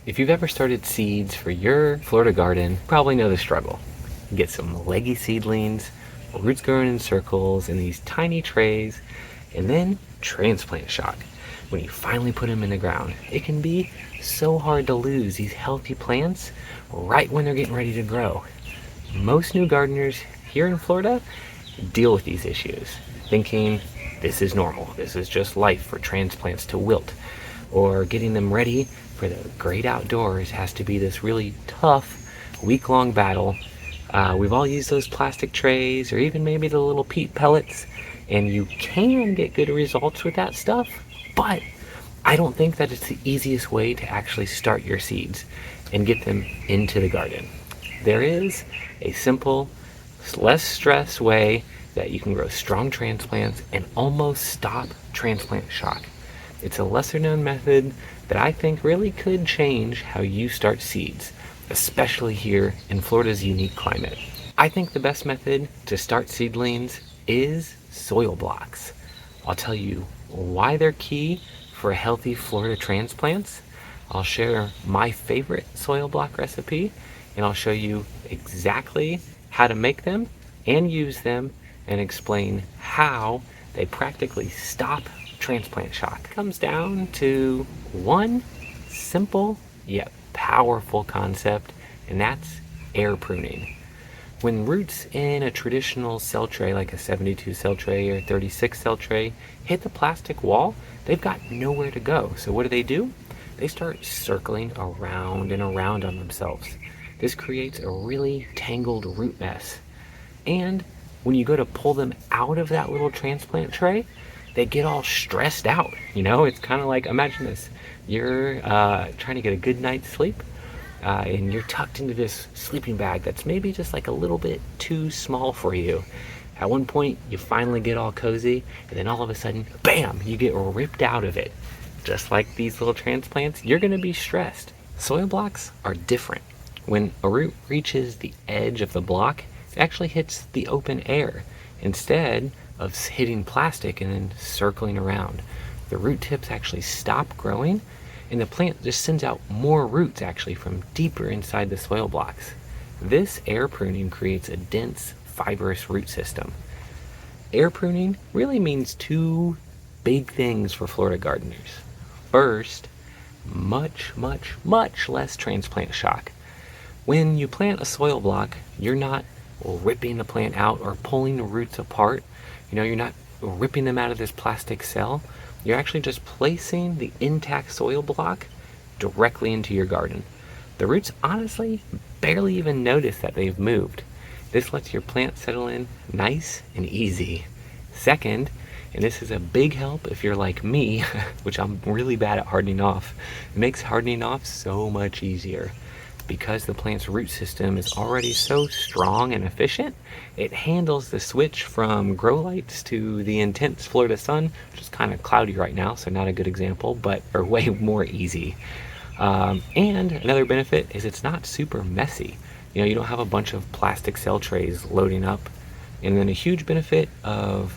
If you've ever started seeds for your Florida garden, you probably know the struggle. You get some leggy seedlings, roots growing in circles in these tiny trays, and then transplant shock. When you finally put them in the ground, it can be so hard to lose these healthy plants right when they're getting ready to grow. Most new gardeners here in Florida deal with these issues, thinking this is normal, this is just life for transplants to wilt, or getting them ready for the great outdoors has to be this really tough week-long battle. We've all used those plastic trays or even maybe the little peat pellets, and you can get good results with that stuff, but I don't think that it's the easiest way to actually start your seeds and get them into the garden. There is a simple, less stress way that you can grow strong transplants and almost stop transplant shock. It's a lesser known method that I think really could change how you start seeds, especially here in Florida's unique climate. I think the best method to start seedlings is soil blocks. I'll tell you why they're key for healthy Florida transplants. I'll share my favorite soil block recipe, and I'll show you exactly how to make them and use them and explain how they practically stop transplant shock. It comes down to one simple yet powerful concept, and that's air pruning. When roots in a traditional cell tray, like a 72 cell tray or 36 cell tray, hit the plastic wall, they've got nowhere to go. So what do? They start circling around and around on themselves. This creates a really tangled root mess. And when you go to pull them out of that little transplant tray, they get all stressed out. It's kind of like, imagine this. You're trying to get a good night's sleep, and you're tucked into this sleeping bag that's maybe just like a little bit too small for you. At one point, you finally get all cozy, and then all of a sudden, bam, you get ripped out of it. Just like these little transplants, you're going to be stressed. Soil blocks are different. When a root reaches the edge of the block, it actually hits the open air instead of hitting plastic and then circling around. The root tips actually stop growing, and the plant just sends out more roots actually from deeper inside the soil blocks. This air pruning creates a dense, fibrous root system. Air pruning really means two big things for Florida gardeners. First, much less transplant shock. When you plant a soil block, you're not ripping the plant out or pulling the roots apart. You're not ripping them out of this plastic cell. You're actually just placing the intact soil block directly into your garden. The roots honestly barely even notice that they've moved. This lets your plant settle in nice and easy. Second, and this is a big help if you're like me, which I'm really bad at hardening off, it makes hardening off so much easier. Because the plant's root system is already so strong and efficient, it handles the switch from grow lights to the intense Florida sun, which is kind of cloudy right now, so not a good example, but are way more easy. And another benefit is it's not super messy. You don't have a bunch of plastic cell trays loading up. And then a huge benefit of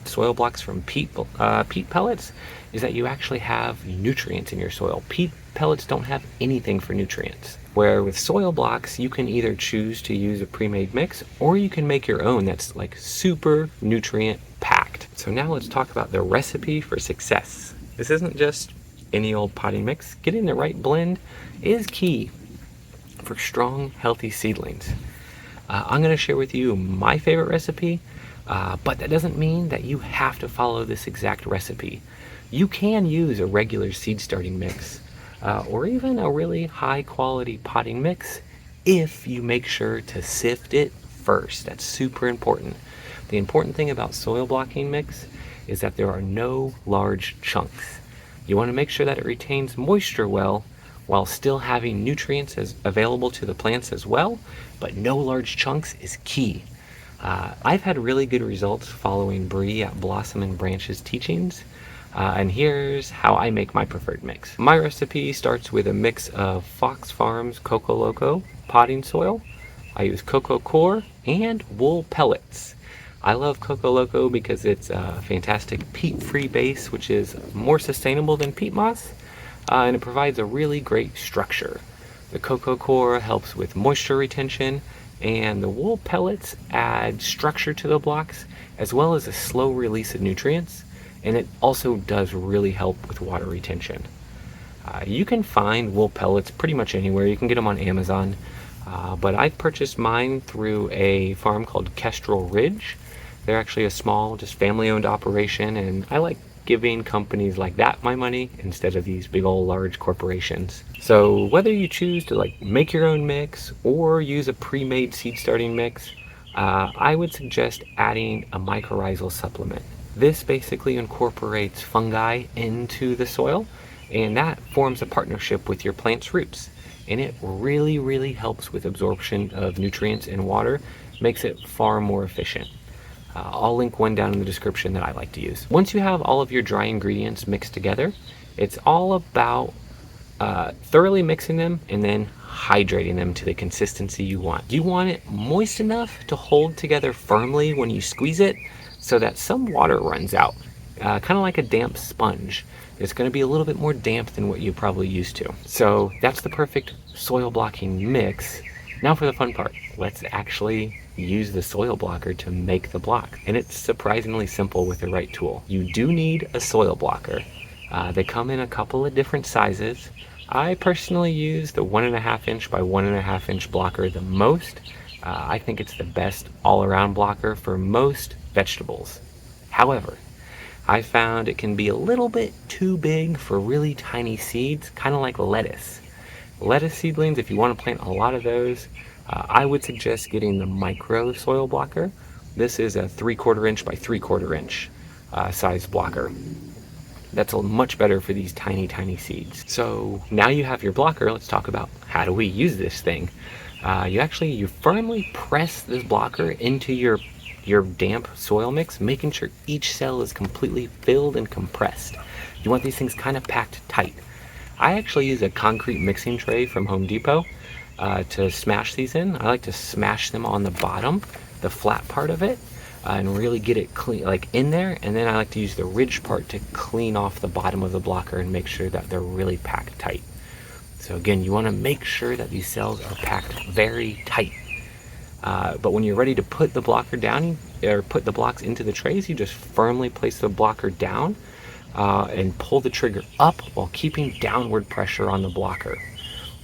soil blocks from peat pellets is that you actually have nutrients in your soil. Peat pellets don't have anything for nutrients. Where with soil blocks, you can either choose to use a pre-made mix or you can make your own that's like super nutrient packed. So now let's talk about the recipe for success. This isn't just any old potting mix. Getting the right blend is key for strong, healthy seedlings. I'm going to share with you my favorite recipe, but that doesn't mean that you have to follow this exact recipe. You can use a regular seed starting mix, or even a really high quality potting mix if you make sure to sift it first. That's super important. The important thing about soil blocking mix is that there are no large chunks. You want to make sure that it retains moisture well while still having nutrients available to the plants as well, but no large chunks is key. I've had really good results following Bree at Blossom and Branch's teachings, and here's how I make my preferred mix. My recipe starts with a mix of Fox Farms Coco Loco potting soil. I use coco coir and wool pellets. I love Coco Loco because it's a fantastic peat-free base, which is more sustainable than peat moss. and it provides a really great structure. The cocoa core helps with moisture retention, and the wool pellets add structure to the blocks as well as a slow release of nutrients, and it also does really help with water retention. You can find wool pellets pretty much anywhere. You can get them on Amazon, but I purchased mine through a farm called Kestrel Ridge. They're actually a small, just family-owned operation, and I like giving companies like that my money instead of these big old large corporations. So whether you choose to like make your own mix or use a pre-made seed starting mix, I would suggest adding a mycorrhizal supplement. This basically incorporates fungi into the soil, and that forms a partnership with your plant's roots. And it really, really helps with absorption of nutrients and water, makes it far more efficient. I'll link one down in the description that I like to use. Once you have all of your dry ingredients mixed together, it's all about thoroughly mixing them and then hydrating them to the consistency you want. You want it moist enough to hold together firmly when you squeeze it so that some water runs out, kind of like a damp sponge. It's going to be a little bit more damp than what you're probably used to. So that's the perfect soil blocking mix. Now for the fun part. Let's actually use the soil blocker to make the block. And it's surprisingly simple with the right tool. You do need a soil blocker. They come in a couple of different sizes. I personally use the 1.5 inch by 1.5 inch blocker the most. I think it's the best all-around blocker for most vegetables. However, I found it can be a little bit too big for really tiny seeds, kind of like lettuce. Lettuce seedlings, if you want to plant a lot of those, I would suggest getting the micro soil blocker. This is a 3/4 inch by 3/4 inch size blocker. That's much better for these tiny, tiny seeds. So now you have your blocker, let's talk about how do we use this thing. You firmly press this blocker into your damp soil mix, making sure each cell is completely filled and compressed. You want these things kind of packed tight. I actually use a concrete mixing tray from Home Depot to smash these in. I like to smash them on the bottom, the flat part of it, and really get it clean, like in there. And then I like to use the ridge part to clean off the bottom of the blocker and make sure that they're really packed tight. So again, you want to make sure that these cells are packed very tight. But when you're ready to put the blocker down, or put the blocks into the trays, you just firmly place the blocker down and pull the trigger up while keeping downward pressure on the blocker.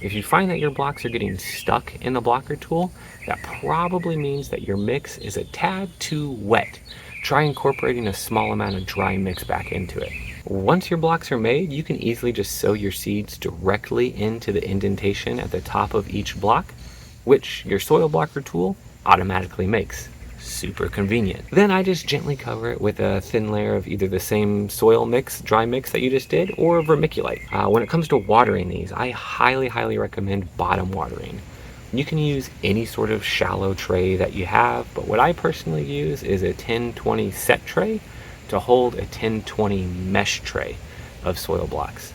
If you find that your blocks are getting stuck in the blocker tool, that probably means that your mix is a tad too wet. Try incorporating a small amount of dry mix back into it. Once your blocks are made, you can easily just sow your seeds directly into the indentation at the top of each block, which your soil blocker tool automatically makes. Super convenient. Then I just gently cover it with a thin layer of either the same soil mix, dry mix that you just did, or vermiculite. When it comes to watering these, I highly, highly recommend bottom watering. You can use any sort of shallow tray that you have, but what I personally use is a 10-20 set tray to hold a 10-20 mesh tray of soil blocks.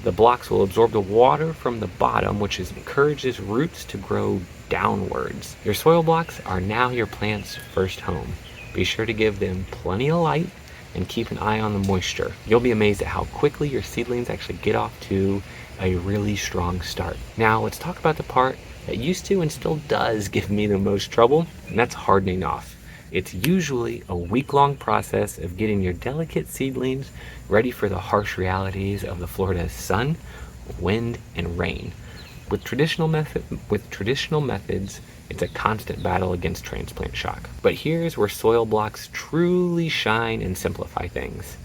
The blocks will absorb the water from the bottom, which encourages roots to grow downwards. Your soil blocks are now your plant's first home. Be sure to give them plenty of light and keep an eye on the moisture. You'll be amazed at how quickly your seedlings actually get off to a really strong start. Now let's talk about the part that used to and still does give me the most trouble, and that's hardening off. It's usually a week-long process of getting your delicate seedlings ready for the harsh realities of the Florida sun, wind, and rain. With traditional methods, it's a constant battle against transplant shock. But here's where soil blocks truly shine and simplify things.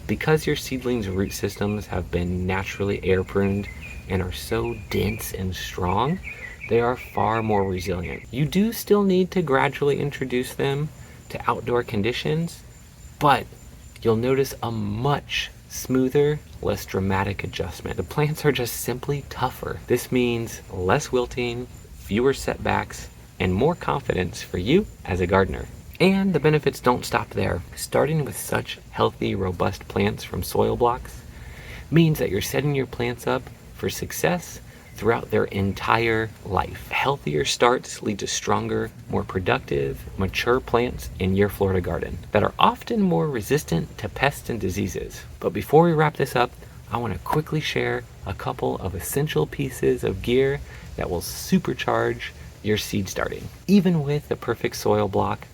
Because your seedlings' root systems have been naturally air-pruned and are so dense and strong, they are far more resilient. You do still need to gradually introduce them to outdoor conditions, but you'll notice a much smoother, less dramatic adjustment. The plants are just simply tougher. This means less wilting, fewer setbacks, and more confidence for you as a gardener. And the benefits don't stop there. Starting with such healthy, robust plants from soil blocks means that you're setting your plants up for success throughout their entire life. Healthier starts lead to stronger, more productive, mature plants in your Florida garden that are often more resistant to pests and diseases. But before we wrap this up, I want to quickly share a couple of essential pieces of gear that will supercharge your seed starting. Even with the perfect soil block,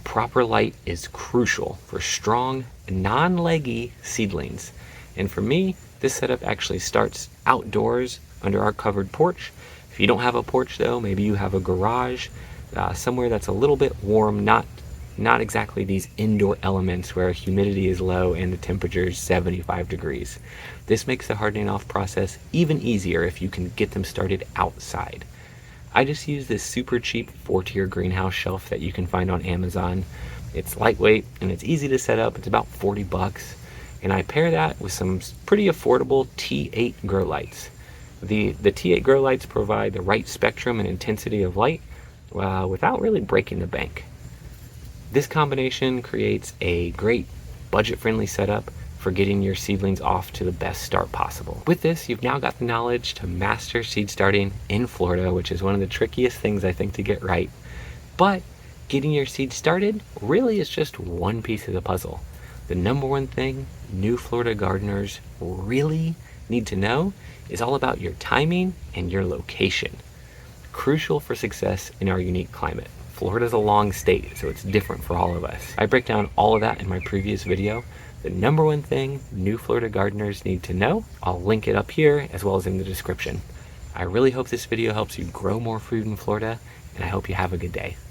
proper light is crucial for strong, non-leggy seedlings. And for me, this setup actually starts outdoors under our covered porch. If you don't have a porch though, maybe you have a garage, somewhere that's a little bit warm, not exactly these indoor elements where humidity is low and the temperature is 75 degrees. This makes the hardening off process even easier if you can get them started outside. I just use this super cheap 4-tier greenhouse shelf that you can find on Amazon. It's lightweight and it's easy to set up. It's about 40 bucks. And I pair that with some pretty affordable T8 grow lights. The T8 grow lights provide the right spectrum and intensity of light without really breaking the bank. This combination creates a great budget-friendly setup for getting your seedlings off to the best start possible. With this, you've now got the knowledge to master seed starting in Florida, which is one of the trickiest things I think to get right. But getting your seed started really is just one piece of the puzzle. The number one thing new Florida gardeners really need to know is all about your timing and your location. Crucial for success in our unique climate. Florida's a long state, so it's different for all of us. I break down all of that in my previous video. The number one thing new Florida gardeners need to know, I'll link it up here as well as in the description. I really hope this video helps you grow more food in Florida, and I hope you have a good day.